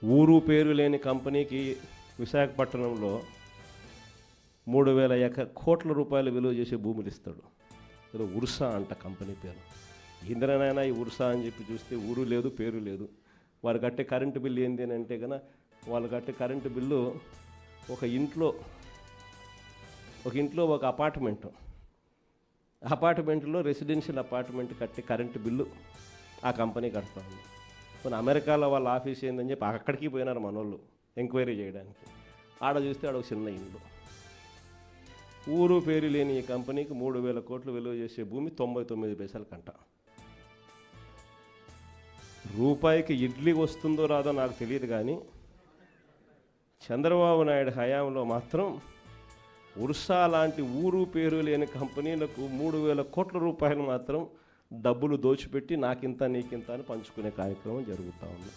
ఊరు పేరు లేని కంపెనీకి విశాఖపట్నంలో 3,000 కోట్ల రూపాయలు విలువ చేసే భూములు ఇస్తాడు. ఏదో ఉర్సా అంట కంపెనీ పేరు. ఇంద్రనైనా ఈ ఉర్సా అని చెప్పి చూస్తే ఊరు లేదు, పేరు లేదు. వారు కట్టే కరెంటు బిల్లు ఏంటి అని అంటే కనుక వాళ్ళు కట్టే కరెంటు బిల్లు ఒక ఇంట్లో ఒక అపార్ట్మెంట్లో రెసిడెన్షియల్ అపార్ట్మెంట్ కట్టే కరెంటు బిల్లు ఆ కంపెనీ కడతా ఉంది. కొన్ని అమెరికాలో వాళ్ళ ఆఫీస్ ఏందని చెప్పి అక్కడికి పోయినారు మనోళ్ళు ఎంక్వైరీ చేయడానికి. ఆడ చూస్తే ఆడ ఒక చిన్న ఇల్లు. ఊరు పేరు లేని ఈ కంపెనీకి 3,000 కోట్లు విలువ చేసే భూమి 99 పైసలకంట. రూపాయికి ఇడ్లీ వస్తుందో రాదో నాకు తెలియదు, కానీ చంద్రబాబు నాయుడు హయాంలో మాత్రం ఉర్సా లాంటి ఊరు పేరు లేని కంపెనీలకు 3,000 కోట్ల రూపాయలు మాత్రం డబ్బులు దోచిపెట్టి నాకింత నీకింత అని పంచుకునే కార్యక్రమం జరుగుతూ ఉంది.